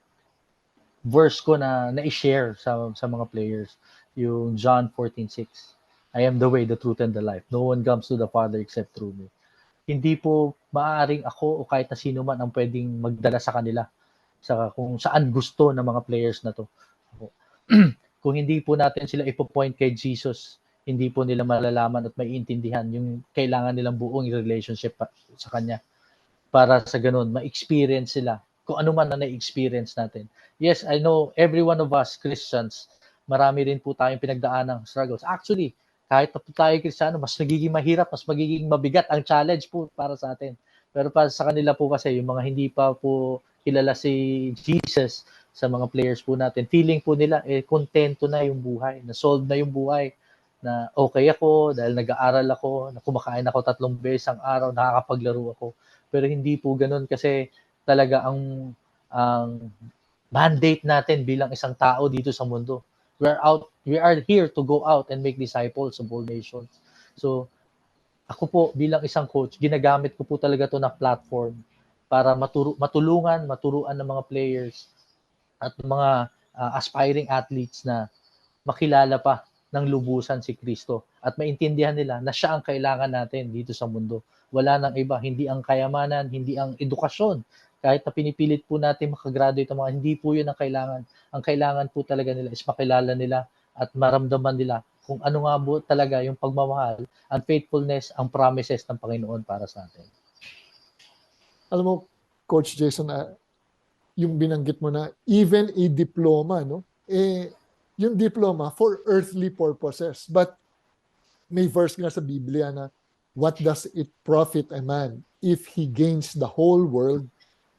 verse ko na i-share sa mga players, yung John 14:6. I am the way, the truth, and the life. No one comes to the Father except through me. Hindi po maaaring ako o kahit na sino man ang pwedeng magdala sa kanila sa kung saan gusto ng mga players na to. Kung hindi po natin sila ipo-point kay Jesus, hindi po nila malalaman at maiintindihan yung kailangan nilang buong relationship sa Kanya. Para sa ganun, ma-experience sila kung ano man na na-experience natin. Yes, I know every one of us Christians, marami rin po tayong pinagdaanang struggles. Actually, kahit na po tayo Kristiyano, mas nagiging mahirap, mas magiging mabigat ang challenge po para sa atin. Pero para sa kanila po kasi, yung mga hindi pa po kilala si Jesus sa mga players po natin, feeling po nila, kontento na yung buhay, na-solve na yung buhay, na okay ako dahil nag-aaral ako, na kumakain ako 3 beses ang araw, nakakapaglaro ako. Pero hindi po ganun kasi talaga ang mandate natin bilang isang tao dito sa mundo. We are here to go out and make disciples of all nations. So, ako po bilang isang coach, ginagamit ko po talaga to na platform para maturuan ng mga players at mga aspiring athletes na makilala pa ng lubusan si Kristo at maintindihan nila na siya ang kailangan natin dito sa mundo. Wala nang iba, hindi ang kayamanan, hindi ang edukasyon. Kahit na pinipilit po natin makagraduate ang mga, hindi po yun ang kailangan. Ang kailangan po talaga nila is makilala nila at maramdaman nila kung ano nga po talaga yung pagmamahal, ang faithfulness, ang promises ng Panginoon para sa atin. Alam mo, Coach Jason, yung binanggit mo na even a diploma, no? Yung diploma for earthly purposes. But may verse nga sa Biblia na, what does it profit a man if he gains the whole world,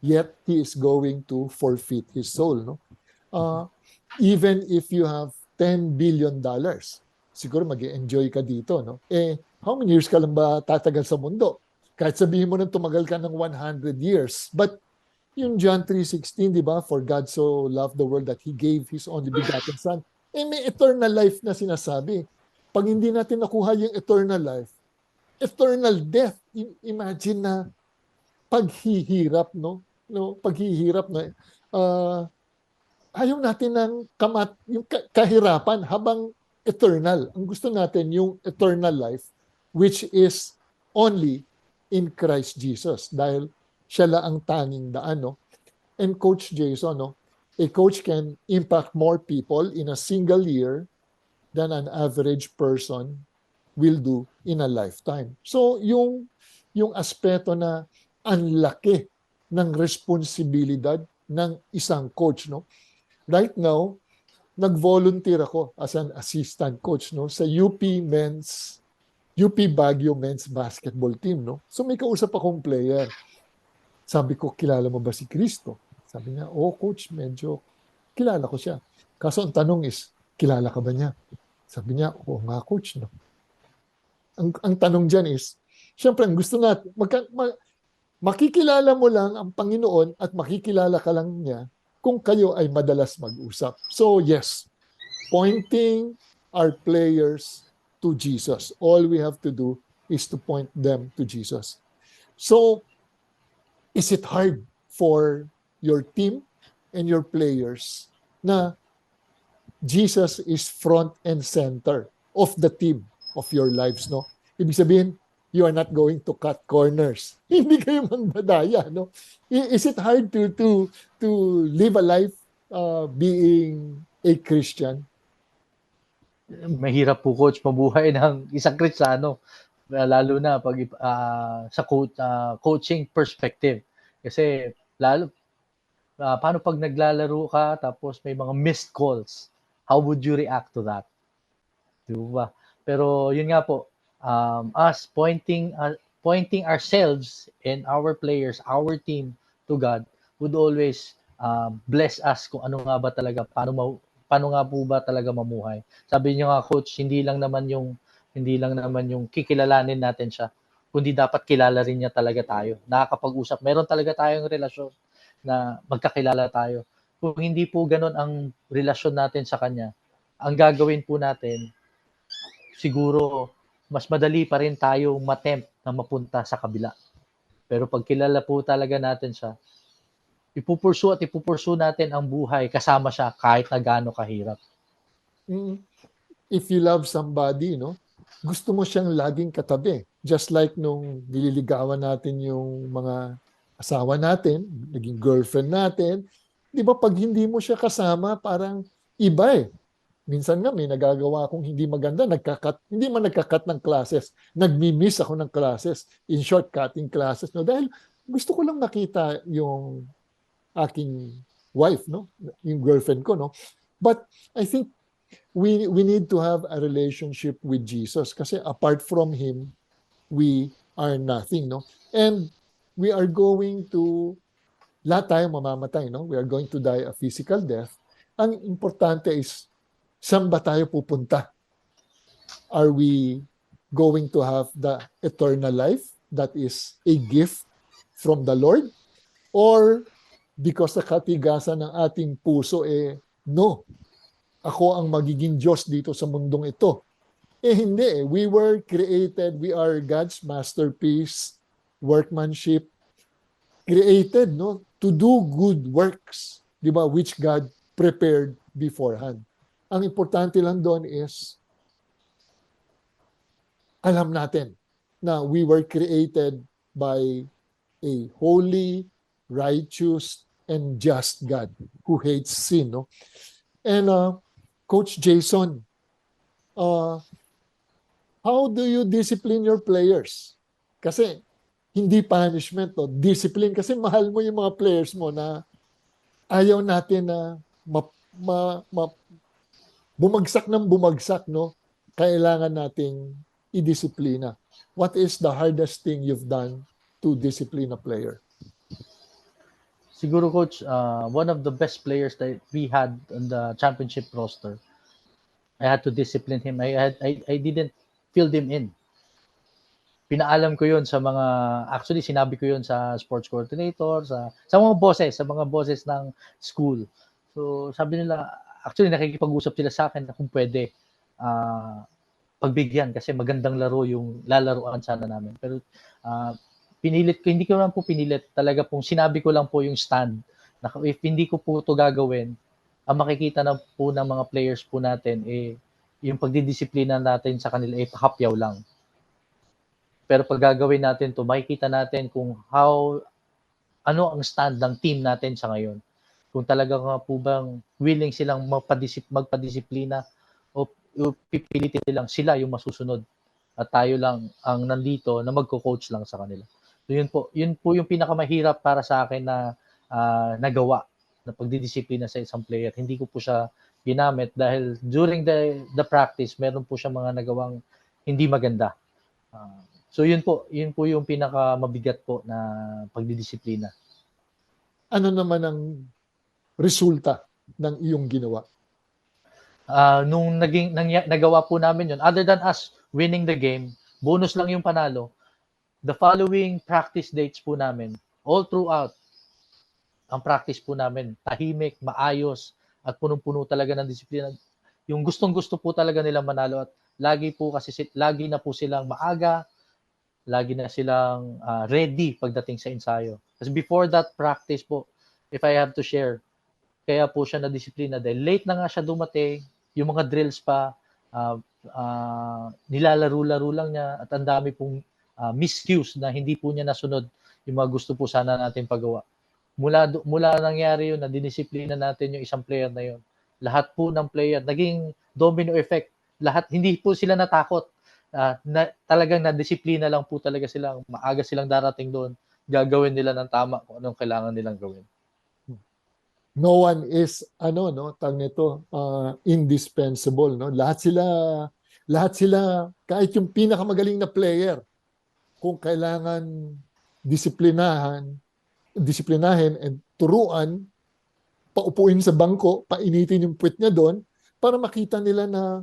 yet he is going to forfeit his soul, no? Even if you have $10 billion, siguro mag-enjoy ka dito, no? How many years ka lang ba tatagal sa mundo? Kahit sabihin mo nang tumagal ka ng 100 years. But yung John 3:16, di ba? For God so loved the world that He gave His only begotten Son. May eternal life na sinasabi. Pag hindi natin nakuha yung eternal life, eternal death. Imagine na paghihirap, no? Paghihirap na ayaw natin ng yung kahirapan habang eternal. Ang gusto natin yung eternal life, which is only in Christ Jesus, dahil siya lang ang tanging daan, no? And Coach Jason, no? A coach can impact more people in a single year than an average person will do in a lifetime. So yung aspeto na ang laki ng responsibilidad ng isang coach, no? Right now, nag-volunteer ako as an assistant coach, no, sa UP Baguio men's basketball team, no. So may kausap akong player. Sabi ko, kilala mo ba si Kristo? Sabi niya, coach, medyo kilala ko siya. Kaso ang tanong is, kilala ka ba niya? Sabi niya, nga coach, no. Ang tanong diyan is, syempre ang gusto natin, makikilala mo lang ang Panginoon at makikilala ka lang niya kung kayo ay madalas mag-usap. So yes, pointing our players to Jesus. All we have to do is to point them to Jesus. So, is it hard for your team and your players na Jesus is front and center of the team of your lives, no? Ibig sabihin, you are not going to cut corners. Hindi kayo mandadaya, no? Is it hard to live a life being a Christian? Mahirap po coach mabuhay ng isang Kristiyano, lalo na pag sa coaching perspective. Kasi lalo paano pag naglalaro ka tapos may mga missed calls? How would you react to that? Diba? Pero yun nga po, us pointing ourselves and our players, our team to God would always bless us kung ano nga ba talaga, paano nga po ba talaga mamuhay. Sabi niyo nga coach, hindi lang naman yung kikilalanin natin siya, kundi dapat kilala rin niya talaga tayo. Nakakapag-usap, meron talaga tayong relasyon na magkakilala tayo. Kung hindi po ganun ang relasyon natin sa kanya, ang gagawin po natin, siguro mas madali pa rin tayo matempt na mapunta sa kabila. Pero pag kilala po talaga natin siya, ipupursu natin ang buhay kasama siya kahit na gaano kahirap. If you love somebody, no, gusto mo siyang laging katabi. Just like nung nililigawan natin yung mga asawa natin, naging girlfriend natin, di ba pag hindi mo siya kasama, parang iba eh. Minsan nga may nagagawa akong hindi maganda, hindi man nagkakat ng classes, nagmi-miss ako ng classes, in short, cutting classes, no? Dahil gusto ko lang makita yung aking wife, no? Yung girlfriend ko, no? But I think we need to have a relationship with Jesus kasi apart from Him, we are nothing, no? And we are going to, lahat tayo mamamatay, no? We are going to die a physical death. Ang importante is, saan ba tayo pupunta? Are we going to have the eternal life that is a gift from the Lord? Or because sa katigasan ng ating puso, no, ako ang magiging Diyos dito sa mundong ito. Hindi. We were created, we are God's masterpiece, workmanship, created, no, to do good works, di ba, which God prepared beforehand. Ang importante lang doon is alam natin na we were created by a holy, righteous, and just God who hates sin. No? And Coach Jason, how do you discipline your players? Kasi hindi punishment, no? Discipline. Kasi mahal mo yung mga players mo na ayaw natin na bumagsak ng bumagsak, no? Kailangan nating i-disiplina. What is the hardest thing you've done to discipline a player? Siguro, Coach, one of the best players that we had on the championship roster, I had to discipline him. I didn't fill him in. Pinaalam ko yun sa mga, actually sinabi ko yun sa sports coordinator, sa mga bosses ng school. So sabi nila, actually nakikipag-usap sila sa akin na kung pwede pagbigyan kasi magandang laro yung lalaruan sana namin. Pero pinilit ko, hindi ko lang po pinilit, talaga pong sinabi ko lang po yung stand. Na if hindi ko po ito gagawin, ang makikita na po ng mga players po natin, yung pagdidisiplina natin sa kanila, hapyaw lang. Pero pag gagawin natin to, makikita natin kung ano ang stand ng team natin sa ngayon. Kung talaga nga po bang willing silang magpadisiplina o pipilitin nilang sila yung masusunod at tayo lang ang nandito na magko-coach lang sa kanila. So yun po yung pinakamahirap para sa akin na nagawa na pagdidisiplina sa isang player. Hindi ko po siya ginamit dahil during the practice, meron po siya mga nagawang hindi maganda. So yun po yung pinakamabigat po na pagdidisiplina. Ano naman ang resulta ng iyong ginawa? Nung nagawa po namin yun, other than us winning the game, bonus lang yung panalo. The following practice dates po namin, all throughout, ang practice po namin, tahimik, maayos, at punong-puno talaga ng disiplina. Yung gustong-gusto po talaga nilang manalo at lagi na po silang maaga, lagi na silang ready pagdating sa ensayo. Kasi before that practice po, if I have to share, kaya po siya na disiplina dahil late na nga siya dumating, yung mga drills pa, nilalaro-laro lang niya at ang dami pong miscues na hindi po niya nasunod yung mga gusto po sana natin pagawa. Mula nangyari yun na dinisiplina natin yung isang player na yun. Lahat po ng player, naging domino effect. Lahat, hindi po sila natakot. Talagang nadisiplina lang po talaga sila. Maaga silang darating doon. Gagawin nila ng tama kung anong kailangan nilang gawin. No one is indispensable, no? Lahat sila kahit yung pinakamagaling na player, kung kailangan disiplinahin and turuan, paupuin sa bangko, painitin yung puwet niya doon para makita nila na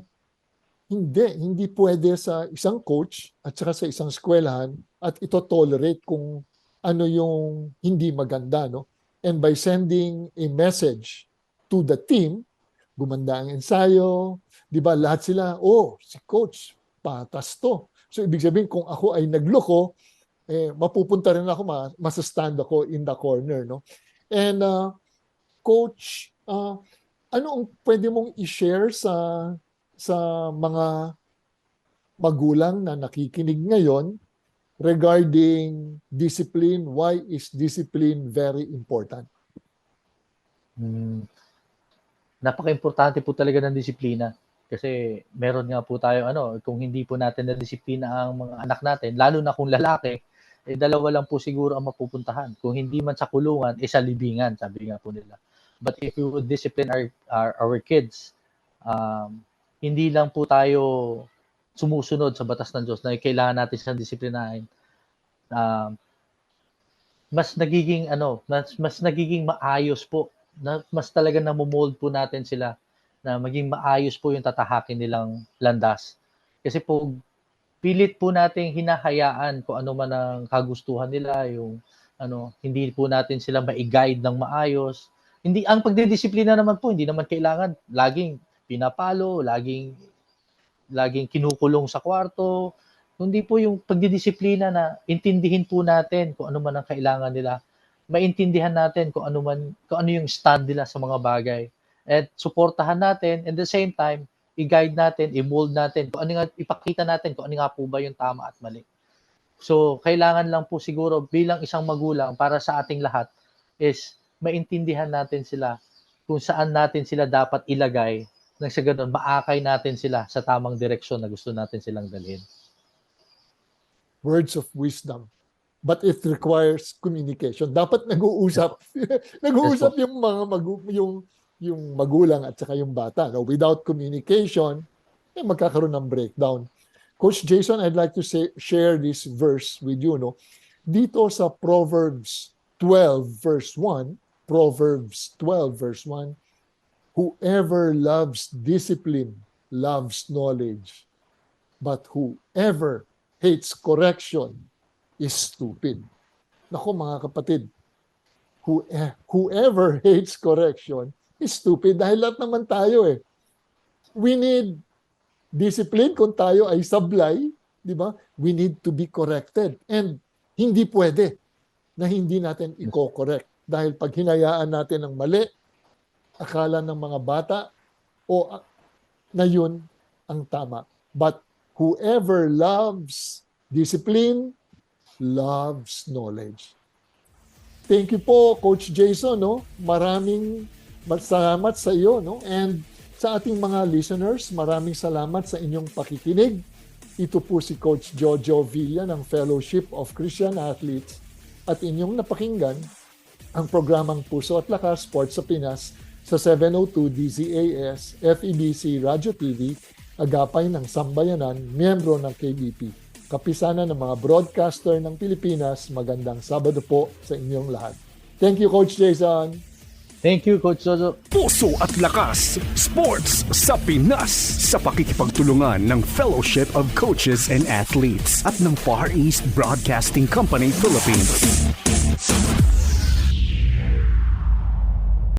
hindi pwede sa isang coach at saka sa isang eskwelahan at ito tolerate kung ano yung hindi maganda, no? And by sending a message to the team, gumanda ang ensayo, di ba, lahat sila, si coach, patas to. So ibig sabihin, kung ako ay nagloko, mapupunta rin ako, masastand ako in the corner, no? And coach, ano ang pwede mong i-share sa mga magulang na nakikinig ngayon regarding discipline? Why is discipline very important? Napaka-importante po talaga ng disiplina. Kasi meron nga po tayo, kung hindi po natin na disiplina ang mga anak natin, lalo na kung lalaki, dalawa lang po siguro ang mapupuntahan. Kung hindi man sa kulungan, sa libingan, sabi nga po nila. But if we would discipline our kids, hindi lang po tayo sumusunod sa batas ng Diyos na kailangan natin siyang disiplinahin. Mas nagiging maayos po, mas talaga namomold po natin sila na maging maayos po yung tatahakin nilang landas. Kasi po pilit po nating hinahayaan kung ano man ang kagustuhan nila, yung hindi po natin sila ma-guide ng maayos. Hindi ang pagdidisiplina naman po, hindi naman kailangan laging pinapalo, laging kinukulong sa kwarto. Hindi po yung pagdidisiplina na intindihin po natin kung ano man ang kailangan nila. Maintindihan natin kung ano yung stand nila sa mga bagay. At suportahan natin, and the same time, i-guide natin, i-mold natin, ipakita natin kung ano nga po ba yung tama at mali. So, kailangan lang po siguro bilang isang magulang para sa ating lahat is maintindihan natin sila kung saan natin sila dapat ilagay nang sa ganun, maakay natin sila sa tamang direksyon na gusto natin silang dalhin. Words of wisdom. But it requires communication. Dapat nag-uusap. Nag-uusap Yes, yung mga yung magulang at saka yung bata. No? Without communication, magkakaroon ng breakdown. Coach Jason, I'd like to share this verse with you. No? Dito sa Proverbs 12 verse 1, whoever loves discipline loves knowledge, but whoever hates correction is stupid. Naku mga kapatid, whoever hates correction is stupid dahil lahat naman tayo We need discipline kung tayo ay sablay, di ba? We need to be corrected. And hindi pwede na hindi natin i-correct. Dahil pag hinayaan natin ng mali, akala ng mga bata na yun ang tama. But whoever loves discipline loves knowledge. Thank you po, Coach Jason. Maraming salamat sa iyo. And sa ating mga listeners, maraming salamat sa inyong pakikinig. Ito po si Coach Jojo Villa ng Fellowship of Christian Athletes at inyong napakinggan ang programang Puso at Lakas Sports sa Pinas sa 702 DZAS, FEBC Radio TV, agapay ng Sambayanan, miyembro ng KBP. Kapisanan ng mga broadcaster ng Pilipinas, magandang Sabado po sa inyong lahat. Thank you, Coach Jason. Thank you, Coach Jojo. Puso at Lakas, Sports sa Pinas sa pakikipagtulungan ng Fellowship of Coaches and Athletes at ng Far East Broadcasting Company Philippines.